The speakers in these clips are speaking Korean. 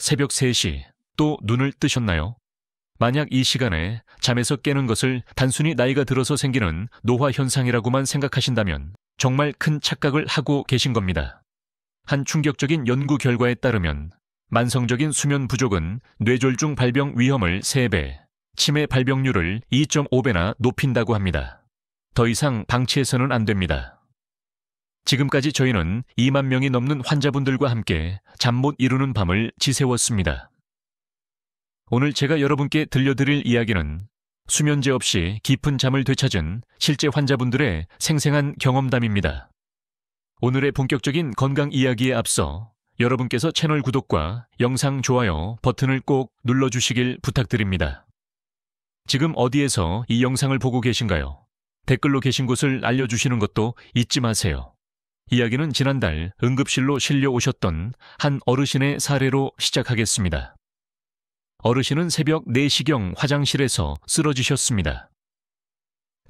새벽 3시 또 눈을 뜨셨나요? 만약 이 시간에 잠에서 깨는 것을 단순히 나이가 들어서 생기는 노화 현상이라고만 생각하신다면 정말 큰 착각을 하고 계신 겁니다. 한 충격적인 연구 결과에 따르면 만성적인 수면 부족은 뇌졸중 발병 위험을 3배, 치매 발병률을 2.5배나 높인다고 합니다. 더 이상 방치해서는 안 됩니다. 지금까지 저희는 2만 명이 넘는 환자분들과 함께 잠 못 이루는 밤을 지새웠습니다. 오늘 제가 여러분께 들려드릴 이야기는 수면제 없이 깊은 잠을 되찾은 실제 환자분들의 생생한 경험담입니다. 오늘의 본격적인 건강 이야기에 앞서 여러분께서 채널 구독과 영상 좋아요 버튼을 꼭 눌러주시길 부탁드립니다. 지금 어디에서 이 영상을 보고 계신가요? 댓글로 계신 곳을 알려주시는 것도 잊지 마세요. 이야기는 지난달 응급실로 실려 오셨던 한 어르신의 사례로 시작하겠습니다. 어르신은 새벽 4시경 화장실에서 쓰러지셨습니다.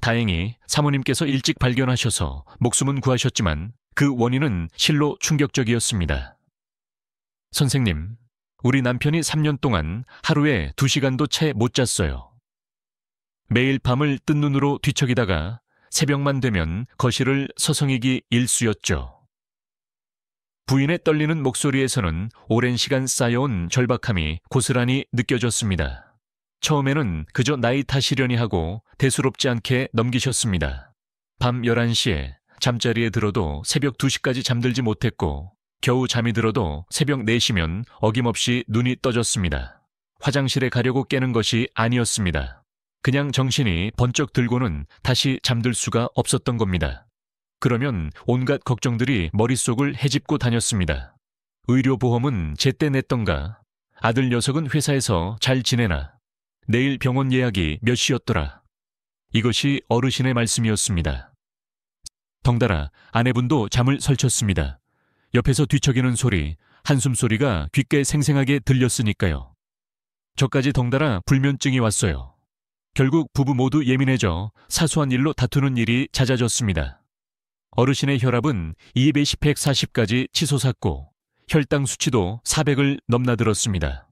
다행히 사모님께서 일찍 발견하셔서 목숨은 구하셨지만 그 원인은 실로 충격적이었습니다. 선생님, 우리 남편이 3년 동안 하루에 2시간도 채 못 잤어요. 매일 밤을 뜬 눈으로 뒤척이다가 새벽만 되면 거실을 서성이기 일쑤였죠. 부인의 떨리는 목소리에서는 오랜 시간 쌓여온 절박함이 고스란히 느껴졌습니다. 처음에는 그저 나이 탓이려니 하고 대수롭지 않게 넘기셨습니다. 밤 11시에 잠자리에 들어도 새벽 2시까지 잠들지 못했고 겨우 잠이 들어도 새벽 4시면 어김없이 눈이 떠졌습니다. 화장실에 가려고 깨는 것이 아니었습니다. 그냥 정신이 번쩍 들고는 다시 잠들 수가 없었던 겁니다. 그러면 온갖 걱정들이 머릿속을 헤집고 다녔습니다. 의료보험은 제때 냈던가? 아들 녀석은 회사에서 잘 지내나? 내일 병원 예약이 몇 시였더라? 이것이 어르신의 말씀이었습니다. 덩달아 아내분도 잠을 설쳤습니다. 옆에서 뒤척이는 소리, 한숨 소리가 귓가에 생생하게 들렸으니까요. 저까지 덩달아 불면증이 왔어요. 결국 부부 모두 예민해져 사소한 일로 다투는 일이 잦아졌습니다. 어르신의 혈압은 220/140까지 치솟았고 혈당 수치도 400을 넘나들었습니다.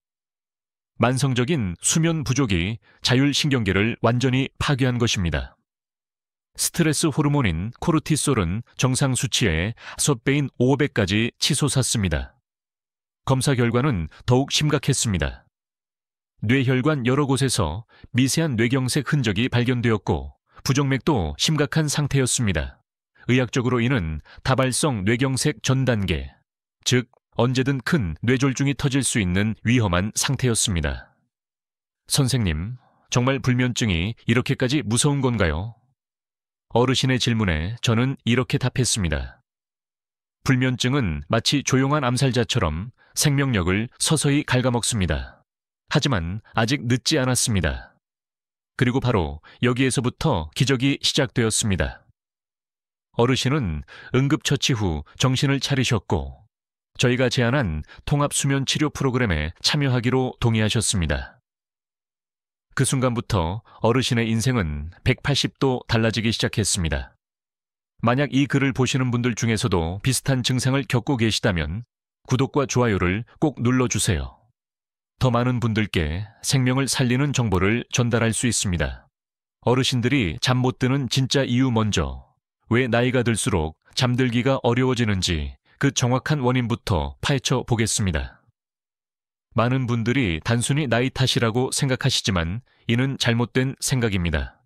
만성적인 수면 부족이 자율신경계를 완전히 파괴한 것입니다. 스트레스 호르몬인 코르티솔은 정상 수치의 5배인 500까지 치솟았습니다. 검사 결과는 더욱 심각했습니다. 뇌혈관 여러 곳에서 미세한 뇌경색 흔적이 발견되었고 부정맥도 심각한 상태였습니다. 의학적으로 이는 다발성 뇌경색 전 단계, 즉 언제든 큰 뇌졸중이 터질 수 있는 위험한 상태였습니다. 선생님, 정말 불면증이 이렇게까지 무서운 건가요? 어르신의 질문에 저는 이렇게 답했습니다. 불면증은 마치 조용한 암살자처럼 생명력을 서서히 갉아먹습니다. 하지만 아직 늦지 않았습니다. 그리고 바로 여기에서부터 기적이 시작되었습니다. 어르신은 응급처치 후 정신을 차리셨고 저희가 제안한 통합수면치료 프로그램에 참여하기로 동의하셨습니다. 그 순간부터 어르신의 인생은 180도 달라지기 시작했습니다. 만약 이 글을 보시는 분들 중에서도 비슷한 증상을 겪고 계시다면 구독과 좋아요를 꼭 눌러주세요. 더 많은 분들께 생명을 살리는 정보를 전달할 수 있습니다. 어르신들이 잠 못 드는 진짜 이유 먼저, 왜 나이가 들수록 잠들기가 어려워지는지 그 정확한 원인부터 파헤쳐 보겠습니다. 많은 분들이 단순히 나이 탓이라고 생각하시지만 이는 잘못된 생각입니다.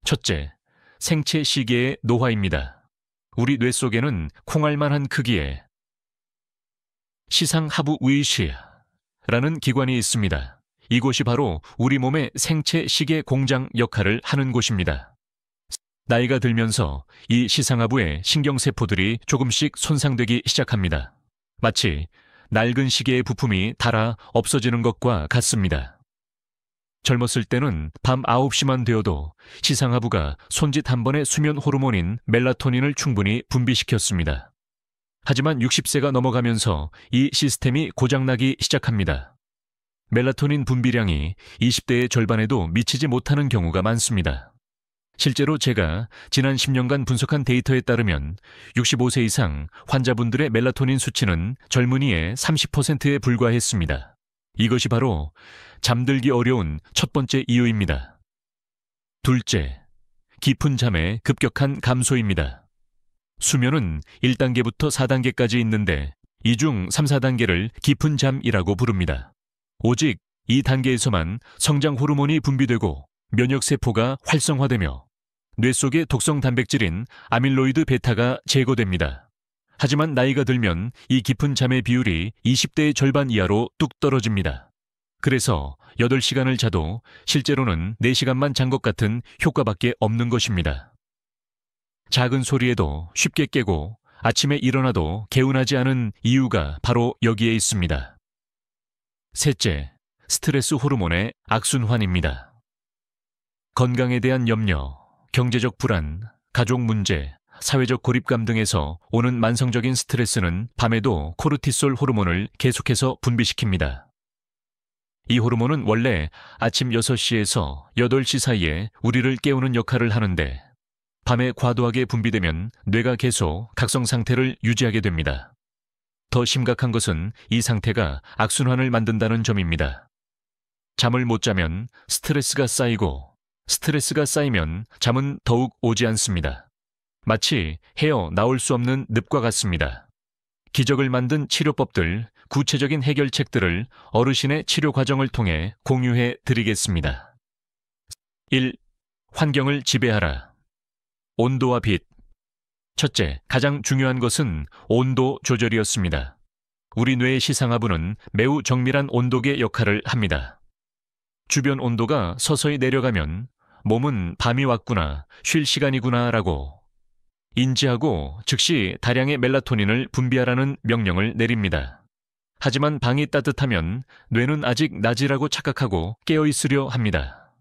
첫째, 생체 시계의 노화입니다. 우리 뇌 속에는 콩알만한 크기의 시상하부 의시라는 기관이 있습니다. 이곳이 바로 우리 몸의 생체 시계 공장 역할을 하는 곳입니다. 나이가 들면서 이 시상하부의 신경세포들이 조금씩 손상되기 시작합니다. 마치 낡은 시계의 부품이 닳아 없어지는 것과 같습니다. 젊었을 때는 밤 9시만 되어도 시상하부가 손짓 한 번의 수면 호르몬인 멜라토닌을 충분히 분비시켰습니다. 하지만 60세가 넘어가면서 이 시스템이 고장나기 시작합니다. 멜라토닌 분비량이 20대의 절반에도 미치지 못하는 경우가 많습니다. 실제로 제가 지난 10년간 분석한 데이터에 따르면 65세 이상 환자분들의 멜라토닌 수치는 젊은이의 30%에 불과했습니다. 이것이 바로 잠들기 어려운 첫 번째 이유입니다. 둘째, 깊은 잠의 급격한 감소입니다. 수면은 1단계부터 4단계까지 있는데 이 중 3, 4단계를 깊은 잠이라고 부릅니다. 오직 이 단계에서만 성장 호르몬이 분비되고 면역세포가 활성화되며 뇌 속의 독성 단백질인 아밀로이드 베타가 제거됩니다. 하지만 나이가 들면 이 깊은 잠의 비율이 20대의 절반 이하로 뚝 떨어집니다. 그래서 8시간을 자도 실제로는 4시간만 잔 것 같은 효과밖에 없는 것입니다. 작은 소리에도 쉽게 깨고 아침에 일어나도 개운하지 않은 이유가 바로 여기에 있습니다. 셋째, 스트레스 호르몬의 악순환입니다. 건강에 대한 염려, 경제적 불안, 가족 문제, 사회적 고립감 등에서 오는 만성적인 스트레스는 밤에도 코르티솔 호르몬을 계속해서 분비시킵니다. 이 호르몬은 원래 아침 6시에서 8시 사이에 우리를 깨우는 역할을 하는데 밤에 과도하게 분비되면 뇌가 계속 각성 상태를 유지하게 됩니다. 더 심각한 것은 이 상태가 악순환을 만든다는 점입니다. 잠을 못 자면 스트레스가 쌓이고 스트레스가 쌓이면 잠은 더욱 오지 않습니다. 마치 헤어 나올 수 없는 늪과 같습니다. 기적을 만든 치료법들, 구체적인 해결책들을 어르신의 치료 과정을 통해 공유해 드리겠습니다. 1. 환경을 지배하라. 온도와 빛. 첫째, 가장 중요한 것은 온도 조절이었습니다. 우리 뇌의 시상하부는 매우 정밀한 온도계 역할을 합니다. 주변 온도가 서서히 내려가면 몸은 밤이 왔구나, 쉴 시간이구나 라고 인지하고 즉시 다량의 멜라토닌을 분비하라는 명령을 내립니다. 하지만 방이 따뜻하면 뇌는 아직 낮이라고 착각하고 깨어있으려 합니다.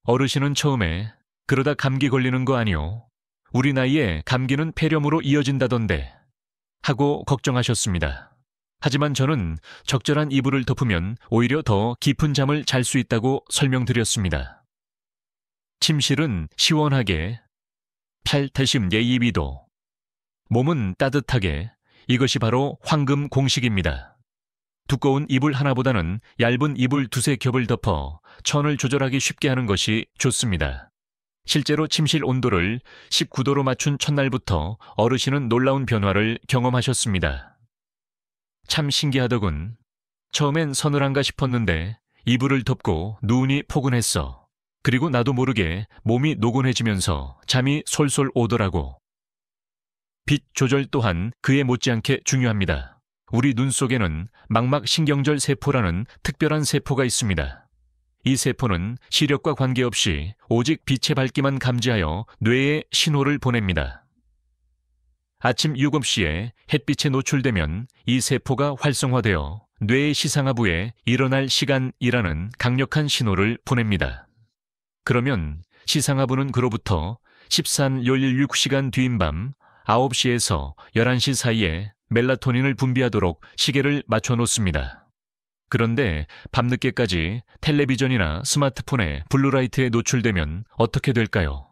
어르신은 처음에 그러다 감기 걸리는 거 아니오? 우리 나이에 감기는 폐렴으로 이어진다던데 하고 걱정하셨습니다. 하지만 저는 적절한 이불을 덮으면 오히려 더 깊은 잠을 잘 수 있다고 설명드렸습니다. 침실은 시원하게 8-예의비도, 몸은 따뜻하게, 이것이 바로 황금 공식입니다. 두꺼운 이불 하나보다는 얇은 이불 두세 겹을 덮어 천을 조절하기 쉽게 하는 것이 좋습니다. 실제로 침실 온도를 19도로 맞춘 첫날부터 어르신은 놀라운 변화를 경험하셨습니다. 참 신기하더군. 처음엔 서늘한가 싶었는데 이불을 덮고 누우니 포근했어. 그리고 나도 모르게 몸이 노곤해지면서 잠이 솔솔 오더라고. 빛 조절 또한 그에 못지않게 중요합니다. 우리 눈 속에는 망막신경절 세포라는 특별한 세포가 있습니다. 이 세포는 시력과 관계없이 오직 빛의 밝기만 감지하여 뇌에 신호를 보냅니다. 아침 7시에 햇빛에 노출되면 이 세포가 활성화되어 뇌의 시상하부에 일어날 시간이라는 강력한 신호를 보냅니다. 그러면 시상하부는 그로부터 13-16시간 뒤인 밤 9시에서 11시 사이에 멜라토닌을 분비하도록 시계를 맞춰놓습니다. 그런데 밤늦게까지 텔레비전이나 스마트폰에 블루라이트에 노출되면 어떻게 될까요?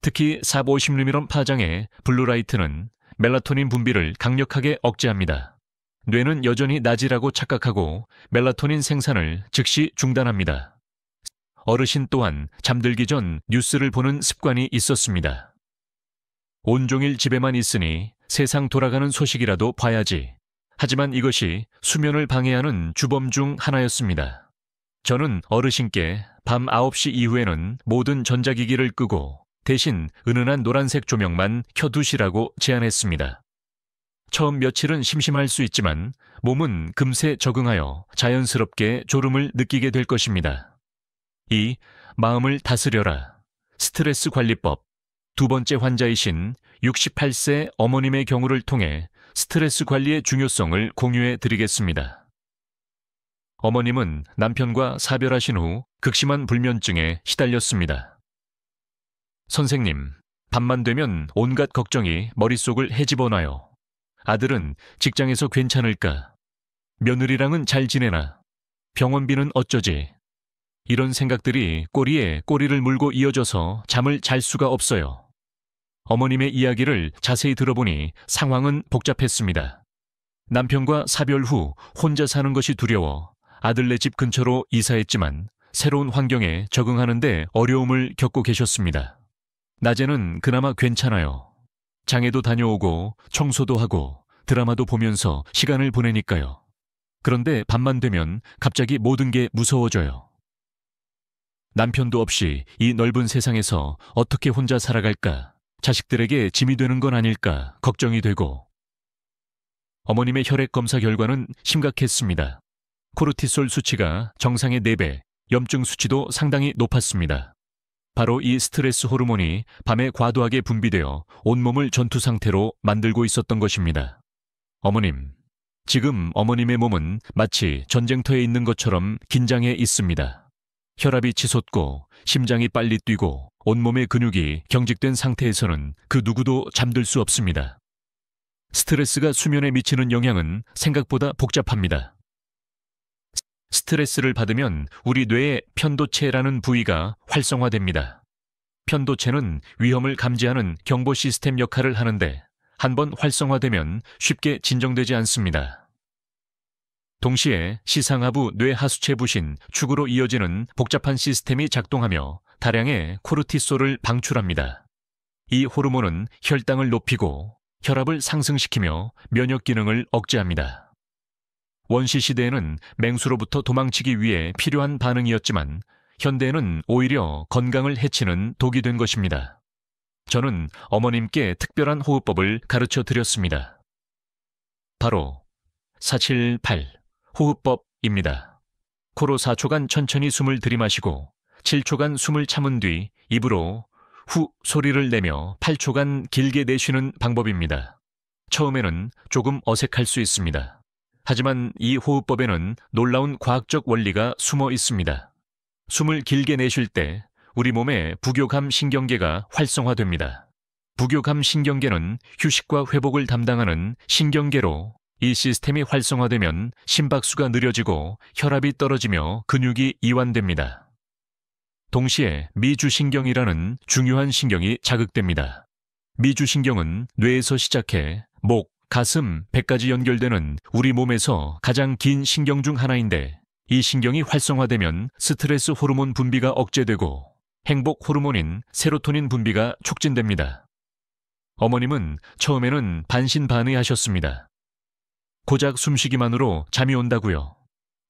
특히 450루미넌 파장의 블루라이트는 멜라토닌 분비를 강력하게 억제합니다. 뇌는 여전히 낮이라고 착각하고 멜라토닌 생산을 즉시 중단합니다. 어르신 또한 잠들기 전 뉴스를 보는 습관이 있었습니다. 온종일 집에만 있으니 세상 돌아가는 소식이라도 봐야지. 하지만 이것이 수면을 방해하는 주범 중 하나였습니다. 저는 어르신께 밤 9시 이후에는 모든 전자기기를 끄고 대신 은은한 노란색 조명만 켜두시라고 제안했습니다. 처음 며칠은 심심할 수 있지만 몸은 금세 적응하여 자연스럽게 졸음을 느끼게 될 것입니다. 2. 마음을 다스려라. 스트레스 관리법. 두 번째 환자이신 68세 어머님의 경우를 통해 스트레스 관리의 중요성을 공유해 드리겠습니다. 어머님은 남편과 사별하신 후 극심한 불면증에 시달렸습니다. 선생님, 밤만 되면 온갖 걱정이 머릿속을 헤집어놔요. 아들은 직장에서 괜찮을까? 며느리랑은 잘 지내나? 병원비는 어쩌지? 이런 생각들이 꼬리에 꼬리를 물고 이어져서 잠을 잘 수가 없어요. 어머님의 이야기를 자세히 들어보니 상황은 복잡했습니다. 남편과 사별 후 혼자 사는 것이 두려워 아들네 집 근처로 이사했지만 새로운 환경에 적응하는데 어려움을 겪고 계셨습니다. 낮에는 그나마 괜찮아요. 장에도 다녀오고 청소도 하고 드라마도 보면서 시간을 보내니까요. 그런데 밤만 되면 갑자기 모든 게 무서워져요. 남편도 없이 이 넓은 세상에서 어떻게 혼자 살아갈까, 자식들에게 짐이 되는 건 아닐까 걱정이 되고, 어머님의 혈액 검사 결과는 심각했습니다. 코르티솔 수치가 정상의 4배, 염증 수치도 상당히 높았습니다. 바로 이 스트레스 호르몬이 밤에 과도하게 분비되어 온몸을 전투 상태로 만들고 있었던 것입니다. 어머님, 지금 어머님의 몸은 마치 전쟁터에 있는 것처럼 긴장해 있습니다. 혈압이 치솟고 심장이 빨리 뛰고 온몸의 근육이 경직된 상태에서는 그 누구도 잠들 수 없습니다. 스트레스가 수면에 미치는 영향은 생각보다 복잡합니다. 스트레스를 받으면 우리 뇌의 편도체라는 부위가 활성화됩니다. 편도체는 위험을 감지하는 경보 시스템 역할을 하는데 한번 활성화되면 쉽게 진정되지 않습니다. 동시에 시상하부 뇌하수체 부신 축으로 이어지는 복잡한 시스템이 작동하며 다량의 코르티솔을 방출합니다. 이 호르몬은 혈당을 높이고 혈압을 상승시키며 면역 기능을 억제합니다. 원시 시대에는 맹수로부터 도망치기 위해 필요한 반응이었지만 현대에는 오히려 건강을 해치는 독이 된 것입니다. 저는 어머님께 특별한 호흡법을 가르쳐 드렸습니다. 바로 478 호흡법입니다. 코로 4초간 천천히 숨을 들이마시고 7초간 숨을 참은 뒤 입으로 후 소리를 내며 8초간 길게 내쉬는 방법입니다. 처음에는 조금 어색할 수 있습니다. 하지만 이 호흡법에는 놀라운 과학적 원리가 숨어 있습니다. 숨을 길게 내쉴 때 우리 몸의 부교감 신경계가 활성화됩니다. 부교감 신경계는 휴식과 회복을 담당하는 신경계로 이 시스템이 활성화되면 심박수가 느려지고 혈압이 떨어지며 근육이 이완됩니다. 동시에 미주신경이라는 중요한 신경이 자극됩니다. 미주신경은 뇌에서 시작해 목, 가슴, 배까지 연결되는 우리 몸에서 가장 긴 신경 중 하나인데 이 신경이 활성화되면 스트레스 호르몬 분비가 억제되고 행복 호르몬인 세로토닌 분비가 촉진됩니다. 어머님은 처음에는 반신반의하셨습니다. 고작 숨쉬기만으로 잠이 온다고요.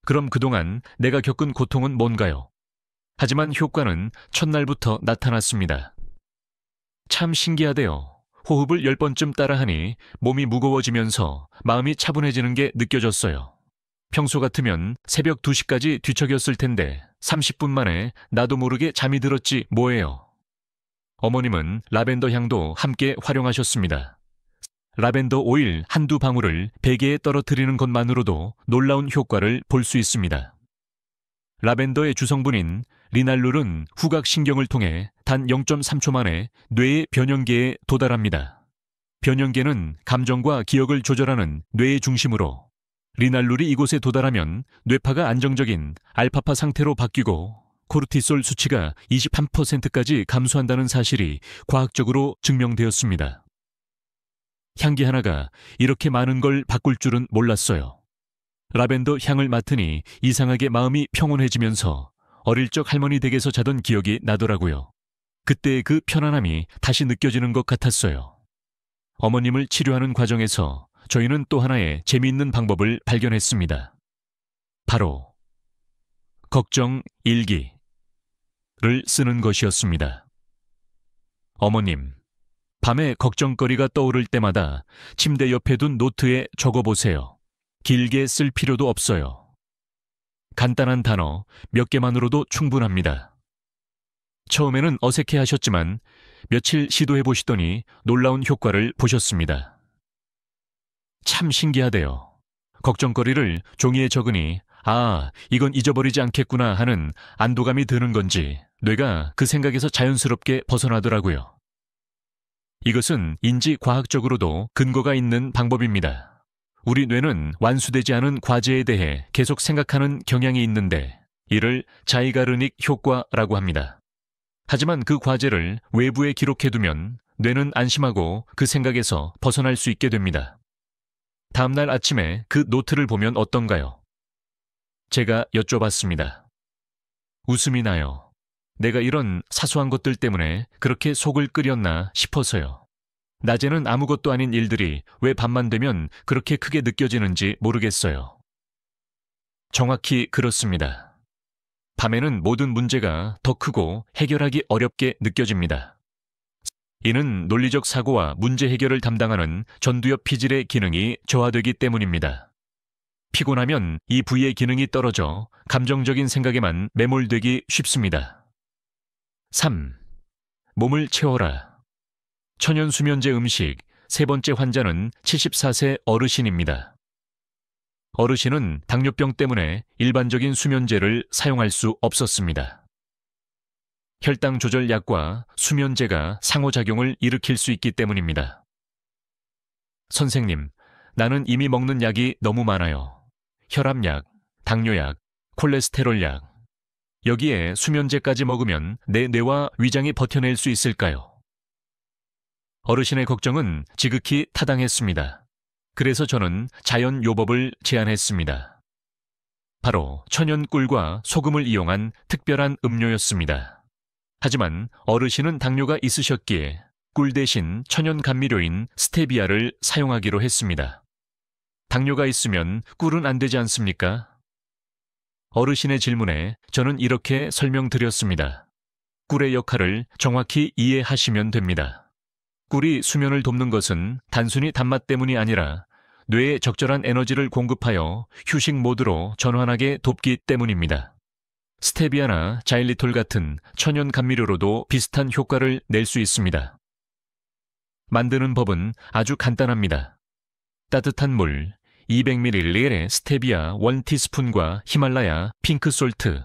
그럼 그동안 내가 겪은 고통은 뭔가요? 하지만 효과는 첫날부터 나타났습니다. 참 신기하대요. 호흡을 10번쯤 따라하니 몸이 무거워지면서 마음이 차분해지는 게 느껴졌어요. 평소 같으면 새벽 2시까지 뒤척였을 텐데 30분 만에 나도 모르게 잠이 들었지 뭐예요. 어머님은 라벤더 향도 함께 활용하셨습니다. 라벤더 오일 한두 방울을 베개에 떨어뜨리는 것만으로도 놀라운 효과를 볼 수 있습니다. 라벤더의 주성분인 리날룰은 후각신경을 통해 단 0.3초 만에 뇌의 변연계에 도달합니다. 변연계는 감정과 기억을 조절하는 뇌의 중심으로 리날룰이 이곳에 도달하면 뇌파가 안정적인 알파파 상태로 바뀌고 코르티솔 수치가 23%까지 감소한다는 사실이 과학적으로 증명되었습니다. 향기 하나가 이렇게 많은 걸 바꿀 줄은 몰랐어요. 라벤더 향을 맡으니 이상하게 마음이 평온해지면서 어릴 적 할머니 댁에서 자던 기억이 나더라고요. 그때의 그 편안함이 다시 느껴지는 것 같았어요. 어머님을 치료하는 과정에서 저희는 또 하나의 재미있는 방법을 발견했습니다. 바로 걱정 일기를 쓰는 것이었습니다. 어머님, 밤에 걱정거리가 떠오를 때마다 침대 옆에 둔 노트에 적어보세요. 길게 쓸 필요도 없어요. 간단한 단어 몇 개만으로도 충분합니다. 처음에는 어색해 하셨지만 며칠 시도해 보시더니 놀라운 효과를 보셨습니다. 참 신기하대요. 걱정거리를 종이에 적으니 이건 잊어버리지 않겠구나 하는 안도감이 드는 건지 뇌가 그 생각에서 자연스럽게 벗어나더라고요. 이것은 인지과학적으로도 근거가 있는 방법입니다. 우리 뇌는 완수되지 않은 과제에 대해 계속 생각하는 경향이 있는데 이를 자이가르닉 효과라고 합니다. 하지만 그 과제를 외부에 기록해두면 뇌는 안심하고 그 생각에서 벗어날 수 있게 됩니다. 다음날 아침에 그 노트를 보면 어떤가요? 제가 여쭤봤습니다. 웃음이 나요. 내가 이런 사소한 것들 때문에 그렇게 속을 끓였나 싶어서요. 낮에는 아무것도 아닌 일들이 왜 밤만 되면 그렇게 크게 느껴지는지 모르겠어요. 정확히 그렇습니다. 밤에는 모든 문제가 더 크고 해결하기 어렵게 느껴집니다. 이는 논리적 사고와 문제 해결을 담당하는 전두엽 피질의 기능이 저하되기 때문입니다. 피곤하면 이 부위의 기능이 떨어져 감정적인 생각에만 매몰되기 쉽습니다. 3. 몸을 채워라. 천연수면제 음식 세 번째 환자는 74세 어르신입니다. 어르신은 당뇨병 때문에 일반적인 수면제를 사용할 수 없었습니다. 혈당 조절 약과 수면제가 상호작용을 일으킬 수 있기 때문입니다. 선생님, 나는 이미 먹는 약이 너무 많아요. 혈압약, 당뇨약, 콜레스테롤 약. 여기에 수면제까지 먹으면 내 뇌와 위장이 버텨낼 수 있을까요? 어르신의 걱정은 지극히 타당했습니다. 그래서 저는 자연 요법을 제안했습니다. 바로 천연 꿀과 소금을 이용한 특별한 음료였습니다. 하지만 어르신은 당뇨가 있으셨기에 꿀 대신 천연 감미료인 스테비아를 사용하기로 했습니다. 당뇨가 있으면 꿀은 안 되지 않습니까? 어르신의 질문에 저는 이렇게 설명드렸습니다. 꿀의 역할을 정확히 이해하시면 됩니다. 꿀이 수면을 돕는 것은 단순히 단맛 때문이 아니라 뇌에 적절한 에너지를 공급하여 휴식 모드로 전환하게 돕기 때문입니다. 스테비아나 자일리톨 같은 천연 감미료로도 비슷한 효과를 낼 수 있습니다. 만드는 법은 아주 간단합니다. 따뜻한 물 200ml의 스테비아 1티스푼과 히말라야 핑크솔트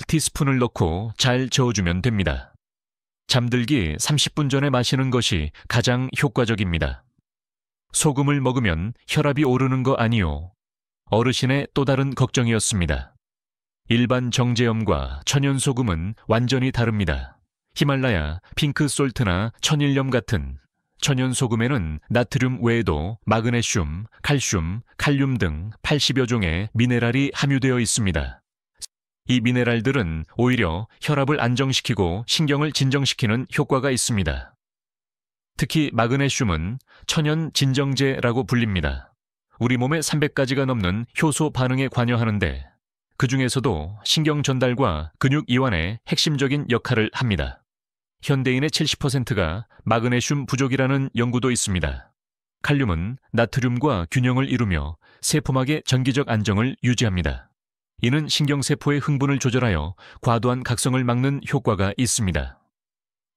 티스푼을 넣고 잘 저어주면 됩니다. 잠들기 30분 전에 마시는 것이 가장 효과적입니다. 소금을 먹으면 혈압이 오르는 거 아니요. 어르신의 또 다른 걱정이었습니다. 일반 정제염과 천연소금은 완전히 다릅니다. 히말라야, 핑크솔트나 천일염 같은 천연소금에는 나트륨 외에도 마그네슘, 칼슘, 칼륨 등 80여 종의 미네랄이 함유되어 있습니다. 이 미네랄들은 오히려 혈압을 안정시키고 신경을 진정시키는 효과가 있습니다. 특히 마그네슘은 천연 진정제라고 불립니다. 우리 몸에 300가지가 넘는 효소 반응에 관여하는데 그 중에서도 신경 전달과 근육 이완에 핵심적인 역할을 합니다. 현대인의 70%가 마그네슘 부족이라는 연구도 있습니다. 칼륨은 나트륨과 균형을 이루며 세포막의 전기적 안정을 유지합니다. 이는 신경세포의 흥분을 조절하여 과도한 각성을 막는 효과가 있습니다.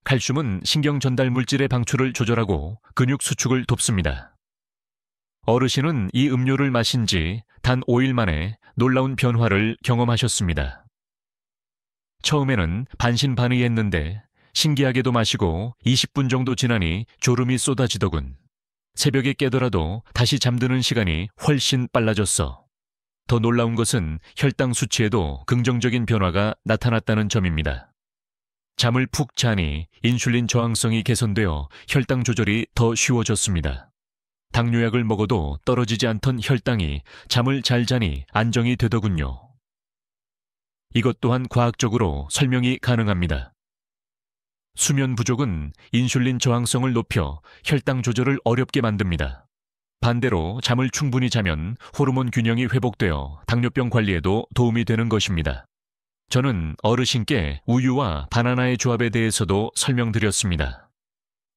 칼슘은 신경 전달 물질의 방출을 조절하고 근육 수축을 돕습니다. 어르신은 이 음료를 마신 지 단 5일 만에 놀라운 변화를 경험하셨습니다. 처음에는 반신반의했는데 신기하게도 마시고 20분 정도 지나니 졸음이 쏟아지더군. 새벽에 깨더라도 다시 잠드는 시간이 훨씬 빨라졌어. 더 놀라운 것은 혈당 수치에도 긍정적인 변화가 나타났다는 점입니다. 잠을 푹 자니 인슐린 저항성이 개선되어 혈당 조절이 더 쉬워졌습니다. 당뇨약을 먹어도 떨어지지 않던 혈당이 잠을 잘 자니 안정이 되더군요. 이것 또한 과학적으로 설명이 가능합니다. 수면 부족은 인슐린 저항성을 높여 혈당 조절을 어렵게 만듭니다. 반대로 잠을 충분히 자면 호르몬 균형이 회복되어 당뇨병 관리에도 도움이 되는 것입니다. 저는 어르신께 우유와 바나나의 조합에 대해서도 설명드렸습니다.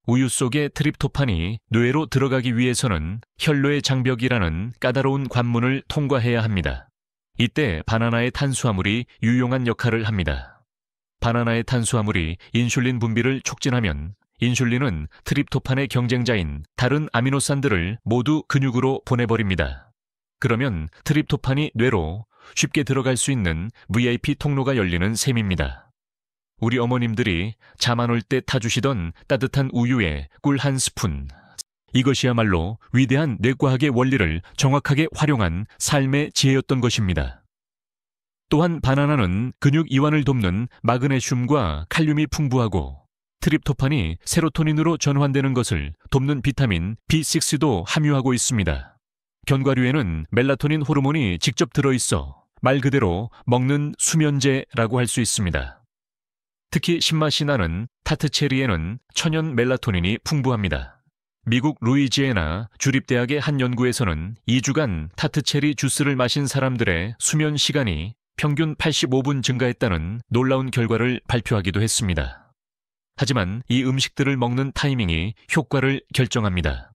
우유 속의 트립토판이 뇌로 들어가기 위해서는 혈로의 장벽이라는 까다로운 관문을 통과해야 합니다. 이때 바나나의 탄수화물이 유용한 역할을 합니다. 바나나의 탄수화물이 인슐린 분비를 촉진하면 인슐린은 트립토판의 경쟁자인 다른 아미노산들을 모두 근육으로 보내버립니다. 그러면 트립토판이 뇌로 쉽게 들어갈 수 있는 VIP 통로가 열리는 셈입니다. 우리 어머님들이 잠 안 올 때 타주시던 따뜻한 우유에 꿀 한 스푼. 이것이야말로 위대한 뇌과학의 원리를 정확하게 활용한 삶의 지혜였던 것입니다. 또한 바나나는 근육 이완을 돕는 마그네슘과 칼륨이 풍부하고 트립토판이 세로토닌으로 전환되는 것을 돕는 비타민 B6도 함유하고 있습니다. 견과류에는 멜라토닌 호르몬이 직접 들어있어 말 그대로 먹는 수면제라고 할 수 있습니다. 특히 신맛이 나는 타트체리에는 천연 멜라토닌이 풍부합니다. 미국 루이지애나 주립대학의 한 연구에서는 2주간 타트체리 주스를 마신 사람들의 수면 시간이 평균 85분 증가했다는 놀라운 결과를 발표하기도 했습니다. 하지만 이 음식들을 먹는 타이밍이 효과를 결정합니다.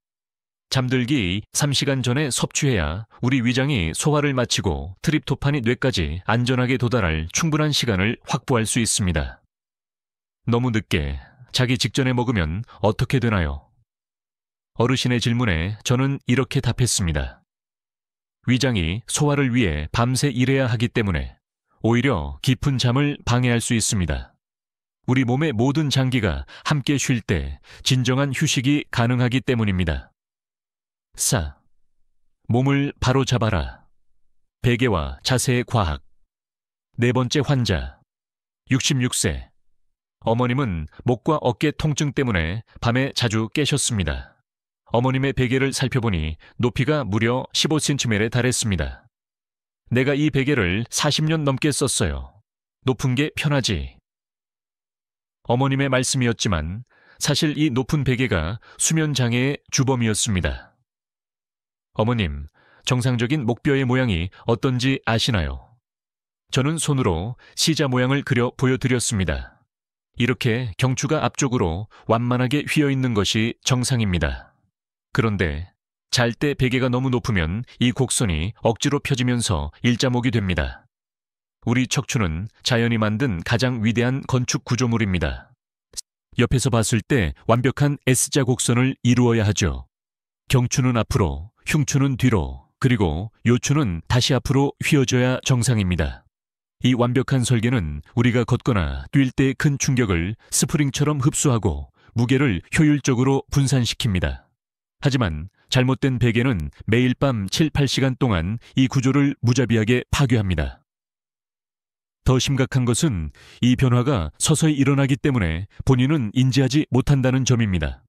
잠들기 3시간 전에 섭취해야 우리 위장이 소화를 마치고 트립토판이 뇌까지 안전하게 도달할 충분한 시간을 확보할 수 있습니다. 너무 늦게 자기 직전에 먹으면 어떻게 되나요? 어르신의 질문에 저는 이렇게 답했습니다. 위장이 소화를 위해 밤새 일해야 하기 때문에 오히려 깊은 잠을 방해할 수 있습니다. 우리 몸의 모든 장기가 함께 쉴 때 진정한 휴식이 가능하기 때문입니다. 몸을 바로 잡아라. 베개와 자세의 과학. 네 번째 환자, 66세. 어머님은 목과 어깨 통증 때문에 밤에 자주 깨셨습니다. 어머님의 베개를 살펴보니 높이가 무려 15cm에 달했습니다. 내가 이 베개를 40년 넘게 썼어요. 높은 게 편하지. 어머님의 말씀이었지만 사실 이 높은 베개가 수면 장애의 주범이었습니다. 어머님, 정상적인 목뼈의 모양이 어떤지 아시나요? 저는 손으로 시자 모양을 그려 보여드렸습니다. 이렇게 경추가 앞쪽으로 완만하게 휘어 있는 것이 정상입니다. 그런데 잘 때 베개가 너무 높으면 이 곡선이 억지로 펴지면서 일자목이 됩니다. 우리 척추는 자연이 만든 가장 위대한 건축 구조물입니다. 옆에서 봤을 때 완벽한 S자 곡선을 이루어야 하죠. 경추는 앞으로, 흉추는 뒤로, 그리고 요추는 다시 앞으로 휘어져야 정상입니다. 이 완벽한 설계는 우리가 걷거나 뛸 때 큰 충격을 스프링처럼 흡수하고 무게를 효율적으로 분산시킵니다. 하지만 잘못된 베개는 매일 밤 7, 8시간 동안 이 구조를 무자비하게 파괴합니다. 더 심각한 것은 이 변화가 서서히 일어나기 때문에 본인은 인지하지 못한다는 점입니다.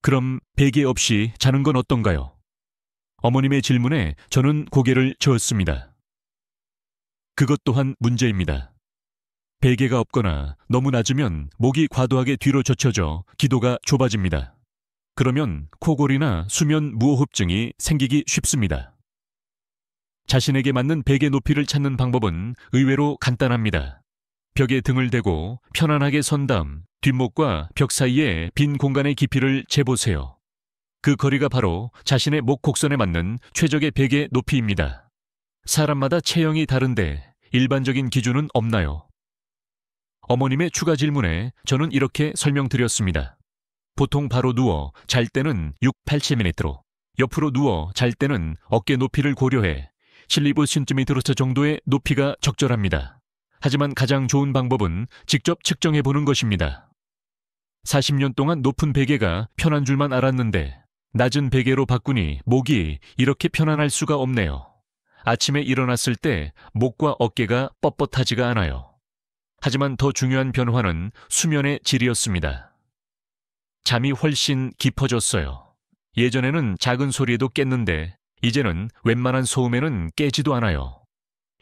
그럼 베개 없이 자는 건 어떤가요? 어머님의 질문에 저는 고개를 저었습니다. 그것 또한 문제입니다. 베개가 없거나 너무 낮으면 목이 과도하게 뒤로 젖혀져 기도가 좁아집니다. 그러면 코골이나 수면 무호흡증이 생기기 쉽습니다. 자신에게 맞는 베개 높이를 찾는 방법은 의외로 간단합니다. 벽에 등을 대고 편안하게 선 다음 뒷목과 벽 사이의 빈 공간의 깊이를 재보세요. 그 거리가 바로 자신의 목 곡선에 맞는 최적의 베개 높이입니다. 사람마다 체형이 다른데 일반적인 기준은 없나요? 어머님의 추가 질문에 저는 이렇게 설명드렸습니다. 보통 바로 누워 잘 때는 6, 8cm로, 옆으로 누워 잘 때는 어깨 높이를 고려해 7, 15cm 정도의 높이가 적절합니다. 하지만 가장 좋은 방법은 직접 측정해보는 것입니다. 40년 동안 높은 베개가 편한 줄만 알았는데 낮은 베개로 바꾸니 목이 이렇게 편안할 수가 없네요. 아침에 일어났을 때 목과 어깨가 뻣뻣하지가 않아요. 하지만 더 중요한 변화는 수면의 질이었습니다. 잠이 훨씬 깊어졌어요. 예전에는 작은 소리에도 깼는데 이제는 웬만한 소음에는 깨지도 않아요.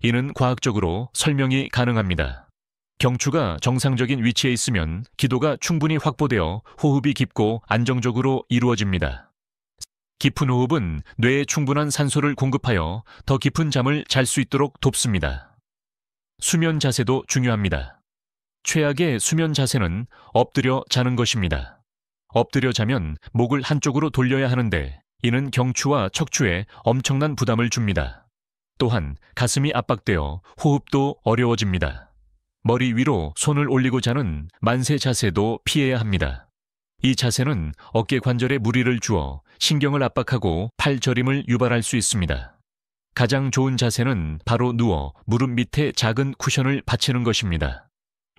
이는 과학적으로 설명이 가능합니다. 경추가 정상적인 위치에 있으면 기도가 충분히 확보되어 호흡이 깊고 안정적으로 이루어집니다. 깊은 호흡은 뇌에 충분한 산소를 공급하여 더 깊은 잠을 잘 수 있도록 돕습니다. 수면 자세도 중요합니다. 최악의 수면 자세는 엎드려 자는 것입니다. 엎드려 자면 목을 한쪽으로 돌려야 하는데 이는 경추와 척추에 엄청난 부담을 줍니다. 또한 가슴이 압박되어 호흡도 어려워집니다. 머리 위로 손을 올리고 자는 만세 자세도 피해야 합니다. 이 자세는 어깨 관절에 무리를 주어 신경을 압박하고 팔 저림을 유발할 수 있습니다. 가장 좋은 자세는 바로 누워 무릎 밑에 작은 쿠션을 받치는 것입니다.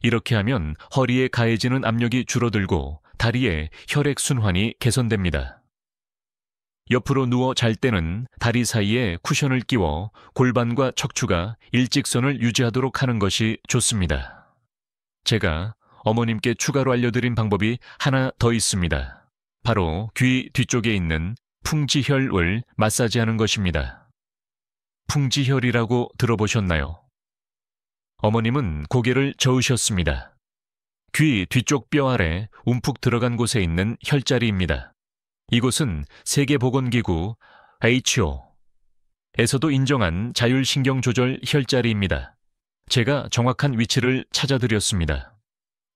이렇게 하면 허리에 가해지는 압력이 줄어들고 다리의 혈액순환이 개선됩니다. 옆으로 누워 잘 때는 다리 사이에 쿠션을 끼워 골반과 척추가 일직선을 유지하도록 하는 것이 좋습니다. 제가 어머님께 추가로 알려드린 방법이 하나 더 있습니다. 바로 귀 뒤쪽에 있는 풍지혈을 마사지하는 것입니다. 풍지혈이라고 들어보셨나요? 어머님은 고개를 저으셨습니다. 귀 뒤쪽 뼈 아래 움푹 들어간 곳에 있는 혈자리입니다. 이곳은 세계보건기구 WHO에서도 인정한 자율신경조절 혈자리입니다. 제가 정확한 위치를 찾아드렸습니다.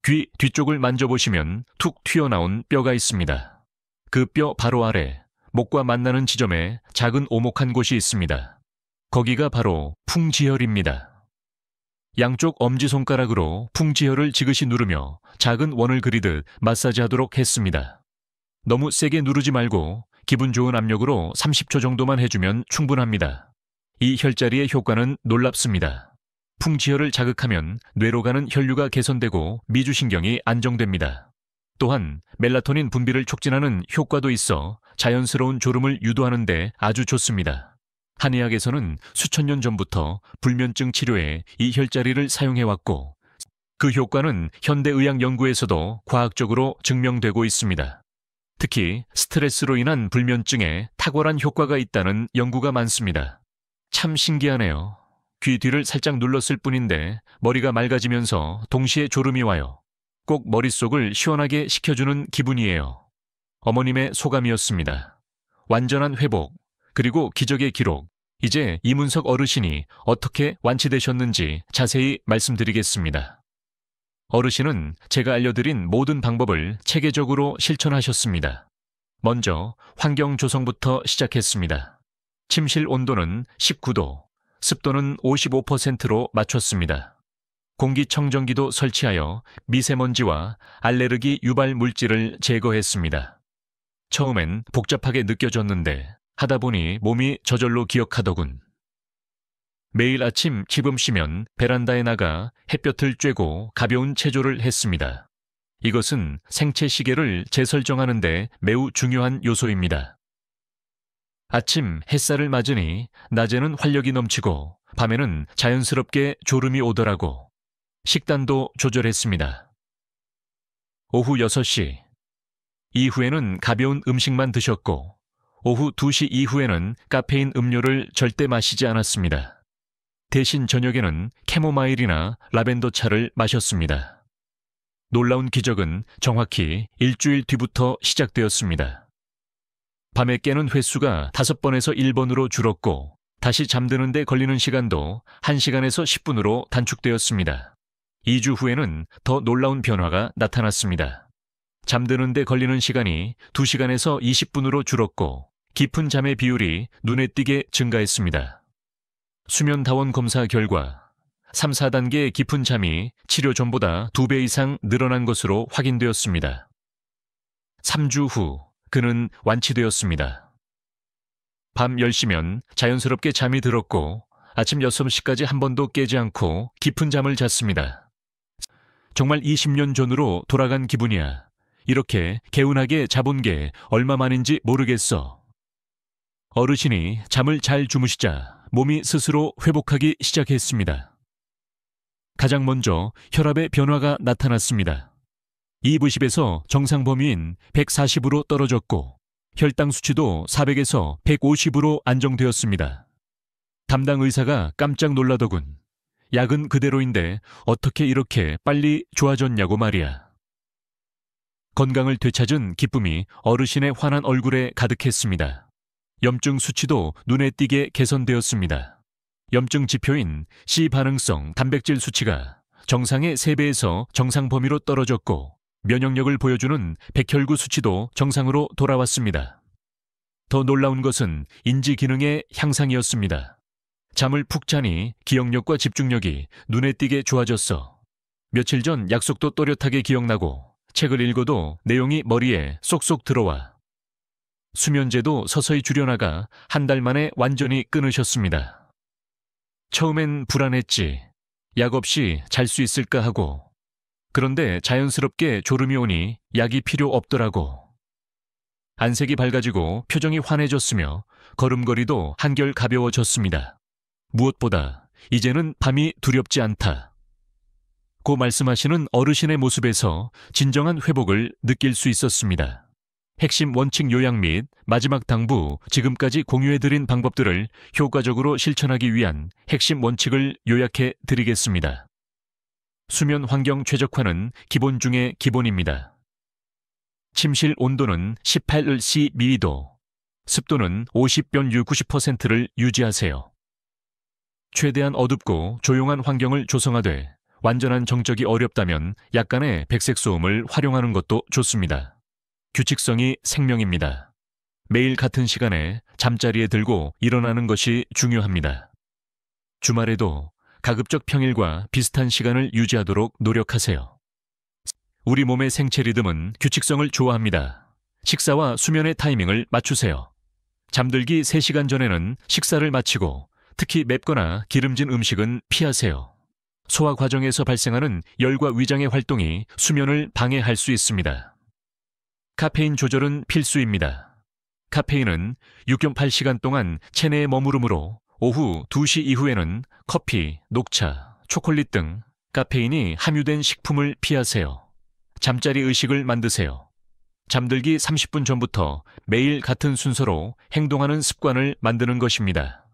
귀 뒤쪽을 만져보시면 툭 튀어나온 뼈가 있습니다. 그 뼈 바로 아래 목과 만나는 지점에 작은 오목한 곳이 있습니다. 거기가 바로 풍지혈입니다. 양쪽 엄지손가락으로 풍지혈을 지그시 누르며 작은 원을 그리듯 마사지하도록 했습니다. 너무 세게 누르지 말고 기분 좋은 압력으로 30초 정도만 해주면 충분합니다. 이 혈자리의 효과는 놀랍습니다. 풍지혈을 자극하면 뇌로 가는 혈류가 개선되고 미주신경이 안정됩니다. 또한 멜라토닌 분비를 촉진하는 효과도 있어 자연스러운 졸음을 유도하는 데 아주 좋습니다. 한의학에서는 수천 년 전부터 불면증 치료에 이 혈자리를 사용해왔고 그 효과는 현대의학 연구에서도 과학적으로 증명되고 있습니다. 특히 스트레스로 인한 불면증에 탁월한 효과가 있다는 연구가 많습니다. 참 신기하네요. 귀 뒤를 살짝 눌렀을 뿐인데 머리가 맑아지면서 동시에 졸음이 와요. 꼭 머릿속을 시원하게 식혀주는 기분이에요. 어머님의 소감이었습니다. 완전한 회복, 그리고 기적의 기록. 이제 이문석 어르신이 어떻게 완치되셨는지 자세히 말씀드리겠습니다. 어르신은 제가 알려드린 모든 방법을 체계적으로 실천하셨습니다. 먼저 환경 조성부터 시작했습니다. 침실 온도는 19도, 습도는 55%로 맞췄습니다. 공기청정기도 설치하여 미세먼지와 알레르기 유발 물질을 제거했습니다. 처음엔 복잡하게 느껴졌는데 하다 보니 몸이 저절로 기억하더군. 매일 아침 기분 쉬면 베란다에 나가 햇볕을 쬐고 가벼운 체조를 했습니다. 이것은 생체 시계를 재설정하는 데 매우 중요한 요소입니다. 아침 햇살을 맞으니 낮에는 활력이 넘치고 밤에는 자연스럽게 졸음이 오더라고. 식단도 조절했습니다. 오후 6시 이후에는 가벼운 음식만 드셨고 오후 2시 이후에는 카페인 음료를 절대 마시지 않았습니다. 대신 저녁에는 캐모마일이나 라벤더 차를 마셨습니다. 놀라운 기적은 정확히 일주일 뒤부터 시작되었습니다. 밤에 깨는 횟수가 5번에서 1번으로 줄었고 다시 잠드는 데 걸리는 시간도 1시간에서 10분으로 단축되었습니다. 2주 후에는 더 놀라운 변화가 나타났습니다. 잠드는 데 걸리는 시간이 2시간에서 20분으로 줄었고 깊은 잠의 비율이 눈에 띄게 증가했습니다. 수면다원 검사 결과 3, 4단계의 깊은 잠이 치료 전보다 2배 이상 늘어난 것으로 확인되었습니다. 3주 후 그는 완치되었습니다. 밤 10시면 자연스럽게 잠이 들었고 아침 6시까지 한 번도 깨지 않고 깊은 잠을 잤습니다. 정말 20년 전으로 돌아간 기분이야. 이렇게 개운하게 자본 게 얼마만인지 모르겠어. 어르신이 잠을 잘 주무시자 몸이 스스로 회복하기 시작했습니다. 가장 먼저 혈압의 변화가 나타났습니다. 2부십에서 정상 범위인 140으로 떨어졌고 혈당 수치도 400에서 150으로 안정되었습니다. 담당 의사가 깜짝 놀라더군. 약은 그대로인데 어떻게 이렇게 빨리 좋아졌냐고 말이야. 건강을 되찾은 기쁨이 어르신의 환한 얼굴에 가득했습니다. 염증 수치도 눈에 띄게 개선되었습니다. 염증 지표인 C반응성 단백질 수치가 정상의 3배에서 정상 범위로 떨어졌고 면역력을 보여주는 백혈구 수치도 정상으로 돌아왔습니다. 더 놀라운 것은 인지 기능의 향상이었습니다. 잠을 푹 자니 기억력과 집중력이 눈에 띄게 좋아졌어. 며칠 전 약속도 또렷하게 기억나고 책을 읽어도 내용이 머리에 쏙쏙 들어와. 수면제도 서서히 줄여나가 한 달 만에 완전히 끊으셨습니다. 처음엔 불안했지. 약 없이 잘 수 있을까 하고. 그런데 자연스럽게 졸음이 오니 약이 필요 없더라고. 안색이 밝아지고 표정이 환해졌으며 걸음걸이도 한결 가벼워졌습니다. 무엇보다 이제는 밤이 두렵지 않다. 고 말씀하시는 어르신의 모습에서 진정한 회복을 느낄 수 있었습니다. 핵심 원칙 요약 및 마지막 당부, 지금까지 공유해드린 방법들을 효과적으로 실천하기 위한 핵심 원칙을 요약해 드리겠습니다. 수면 환경 최적화는 기본 중의 기본입니다. 침실 온도는 18C 미도, 습도는 50변유 90%를 유지하세요. 최대한 어둡고 조용한 환경을 조성하되 완전한 정적이 어렵다면 약간의 백색 소음을 활용하는 것도 좋습니다. 규칙성이 생명입니다. 매일 같은 시간에 잠자리에 들고 일어나는 것이 중요합니다. 주말에도 가급적 평일과 비슷한 시간을 유지하도록 노력하세요. 우리 몸의 생체 리듬은 규칙성을 좋아합니다. 식사와 수면의 타이밍을 맞추세요. 잠들기 3시간 전에는 식사를 마치고 특히 맵거나 기름진 음식은 피하세요. 소화 과정에서 발생하는 열과 위장의 활동이 수면을 방해할 수 있습니다. 카페인 조절은 필수입니다. 카페인은 6.8시간 동안 체내에 머무르므로 오후 2시 이후에는 커피, 녹차, 초콜릿 등 카페인이 함유된 식품을 피하세요. 잠자리 의식을 만드세요. 잠들기 30분 전부터 매일 같은 순서로 행동하는 습관을 만드는 것입니다.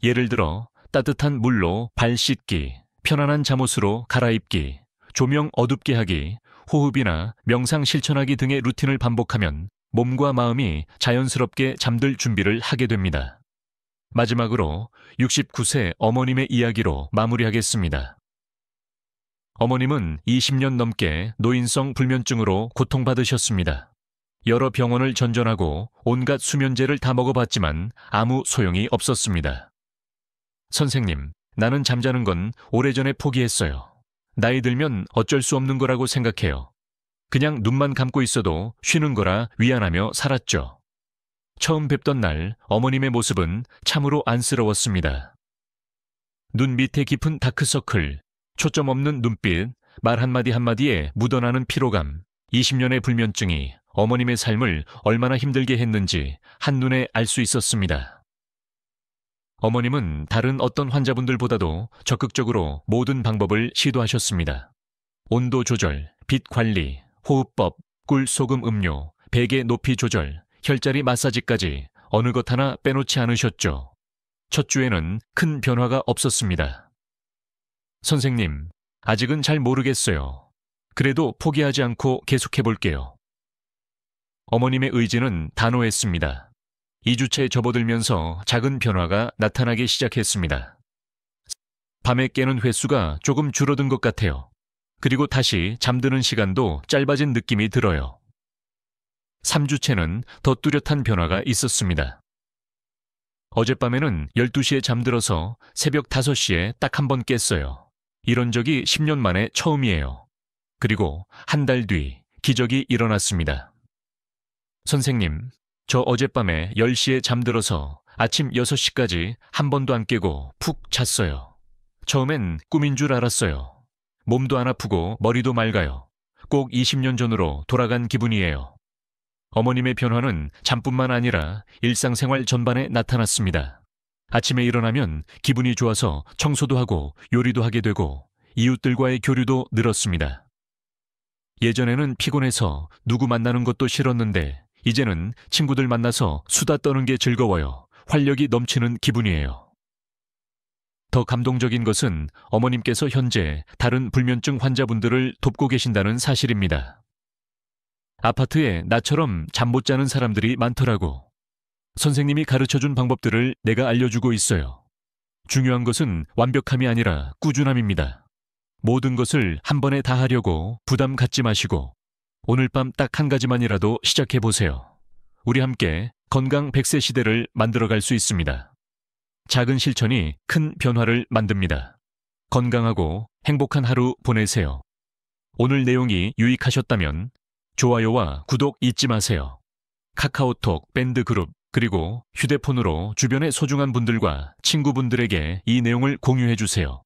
예를 들어 따뜻한 물로 발 씻기, 편안한 잠옷으로 갈아입기, 조명 어둡게 하기, 호흡이나 명상 실천하기 등의 루틴을 반복하면 몸과 마음이 자연스럽게 잠들 준비를 하게 됩니다. 마지막으로 69세 어머님의 이야기로 마무리하겠습니다. 어머님은 20년 넘게 노인성 불면증으로 고통받으셨습니다. 여러 병원을 전전하고 온갖 수면제를 다 먹어봤지만 아무 소용이 없었습니다. 선생님, 나는 잠자는 건 오래전에 포기했어요. 나이 들면 어쩔 수 없는 거라고 생각해요. 그냥 눈만 감고 있어도 쉬는 거라 위안하며 살았죠. 처음 뵙던 날 어머님의 모습은 참으로 안쓰러웠습니다. 눈 밑에 깊은 다크서클, 초점 없는 눈빛, 말 한마디 한마디에 묻어나는 피로감, 20년의 불면증이 어머님의 삶을 얼마나 힘들게 했는지 한눈에 알 수 있었습니다. 어머님은 다른 어떤 환자분들보다도 적극적으로 모든 방법을 시도하셨습니다. 온도 조절, 빛 관리, 호흡법, 꿀 소금 음료, 베개 높이 조절, 혈자리 마사지까지 어느 것 하나 빼놓지 않으셨죠. 첫 주에는 큰 변화가 없었습니다. 선생님, 아직은 잘 모르겠어요. 그래도 포기하지 않고 계속해볼게요. 어머님의 의지는 단호했습니다. 2주째 접어들면서 작은 변화가 나타나기 시작했습니다. 밤에 깨는 횟수가 조금 줄어든 것 같아요. 그리고 다시 잠드는 시간도 짧아진 느낌이 들어요. 3주째는 더 뚜렷한 변화가 있었습니다. 어젯밤에는 12시에 잠들어서 새벽 5시에 딱 한 번 깼어요. 이런 적이 10년 만에 처음이에요. 그리고 한 달 뒤 기적이 일어났습니다. 선생님, 저 어젯밤에 10시에 잠들어서 아침 6시까지 한 번도 안 깨고 푹 잤어요. 처음엔 꿈인 줄 알았어요. 몸도 안 아프고 머리도 맑아요. 꼭 20년 전으로 돌아간 기분이에요. 어머님의 변화는 잠뿐만 아니라 일상생활 전반에 나타났습니다. 아침에 일어나면 기분이 좋아서 청소도 하고 요리도 하게 되고 이웃들과의 교류도 늘었습니다. 예전에는 피곤해서 누구 만나는 것도 싫었는데 이제는 친구들 만나서 수다 떠는 게 즐거워요. 활력이 넘치는 기분이에요. 더 감동적인 것은 어머님께서 현재 다른 불면증 환자분들을 돕고 계신다는 사실입니다. 아파트에 나처럼 잠 못 자는 사람들이 많더라고. 선생님이 가르쳐준 방법들을 내가 알려주고 있어요. 중요한 것은 완벽함이 아니라 꾸준함입니다. 모든 것을 한 번에 다 하려고 부담 갖지 마시고 오늘 밤 딱 한 가지만이라도 시작해보세요. 우리 함께 건강 100세 시대를 만들어갈 수 있습니다. 작은 실천이 큰 변화를 만듭니다. 건강하고 행복한 하루 보내세요. 오늘 내용이 유익하셨다면 좋아요와 구독 잊지 마세요. 카카오톡, 밴드그룹, 그리고 휴대폰으로 주변의 소중한 분들과 친구분들에게 이 내용을 공유해주세요.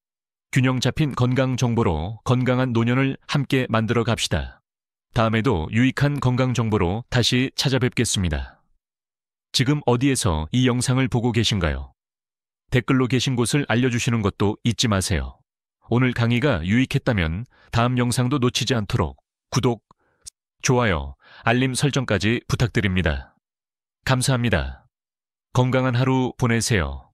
균형 잡힌 건강 정보로 건강한 노년을 함께 만들어 갑시다. 다음에도 유익한 건강 정보로 다시 찾아뵙겠습니다. 지금 어디에서 이 영상을 보고 계신가요? 댓글로 계신 곳을 알려주시는 것도 잊지 마세요. 오늘 강의가 유익했다면 다음 영상도 놓치지 않도록 구독, 좋아요, 알림 설정까지 부탁드립니다. 감사합니다. 건강한 하루 보내세요.